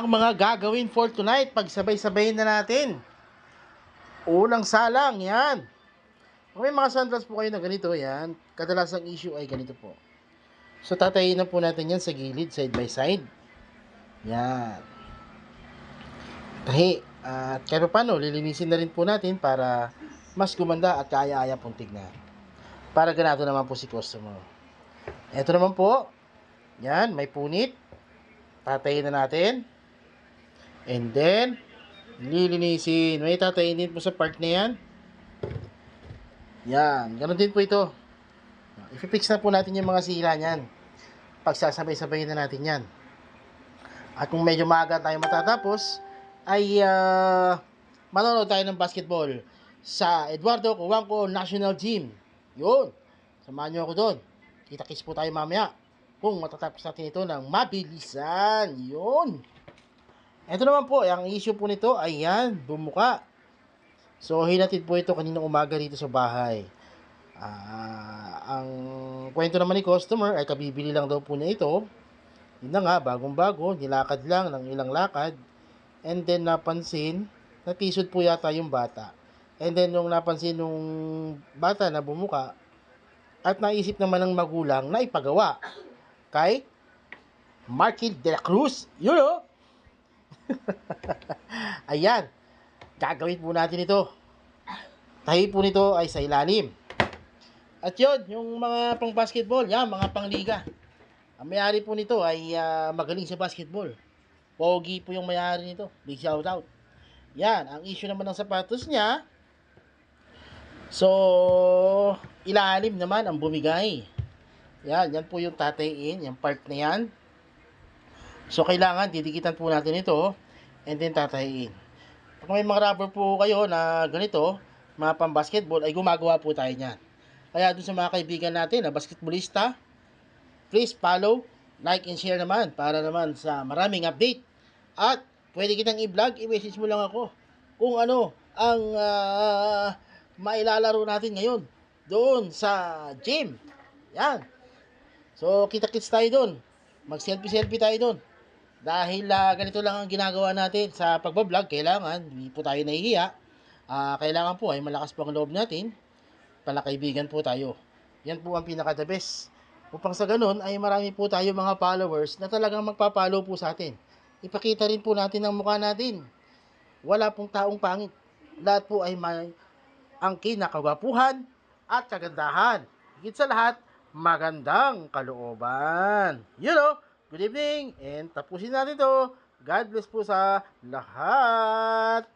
Ang mga gagawin for tonight, pagsabay-sabayin na natin. Unang salang, yan. Kung may mga sandals po kayo na ganito, yan, kadalasang issue ay ganito po. So, tatayin na po natin yan sa gilid, side by side. Yan. Tahi. At kahit paano, lilinisin na rin po natin para mas gumanda at kaya-aya pong tignan. Para ganado naman po si customer. Ito naman po, yan, may punit. Tatayin na natin. And then, lilinisin. May tatayin din po sa part na yan. Yan, ganun din po ito. I-fix na po natin yung mga sira niyan. Pagsasabay-sabayin na natin yan. At kung medyo maaga tayo matatapos, ay manonood tayo ng basketball sa Eduardo Cuanco National Gym. Yun. Samahan nyo ako doon. Kita-kits po tayo mamaya kung matatapos natin ito ng mabilisan. Yun. Ito naman po, ang issue po nito ay yan, bumuka. So, hinatid po ito kaninang umaga dito sa bahay. Ang kwento naman ni customer ay kabibili lang daw po niya ito. Yun na nga, bagong-bago, nilakad lang ng ilang lakad. And then napansin, natisod po yata yung bata. And then nung napansin nung bata na bumuka, at naisip naman ng magulang na ipagawa kay Marky de la Cruz. Yun o! Ayan, gagawin po natin ito. Tahi po nito ay sa ilalim. At yun, yung mga pang basketball, yan, mga pangliga. Ang mayari po nito ay magaling sa basketball. Pogi po yung mayari nito. Big shout out. Yan, ang issue naman ng sapatos niya. So, ilalim naman ang bumigay. Yan po yung tatayin, yung part na yan. So, kailangan didikitan po natin ito and then tatayin. Kung may mga rubber po kayo na ganito, mga pang basketball, ay gumagawa po tayo niyan. Kaya dun sa mga kaibigan natin na basketballista, please follow, like, and share naman para naman sa maraming update. At pwede kitang i-vlog, i-message mo lang ako kung ano ang mailalaro natin ngayon doon sa gym. Yan. So, kita-kits tayo doon. Mag-selfie-selfie tayo doon. Dahil ganito lang ang ginagawa natin sa pagbablog, kailangan, hindi po tayo nahihiya. Kailangan po ay malakas pang loob natin. Palakaibigan po tayo. Yan po ang pinaka-the best. Upang sa ganun ay marami po tayo mga followers na talagang magpa-follow po sa atin. Ipakita rin po natin ang mukha natin. Wala pong taong pangit. Lahat po ay may angkin na kagwapuhan at kagandahan. Higit sa lahat, magandang kalooban. You know, good evening and tapusin natin to. God bless po sa lahat.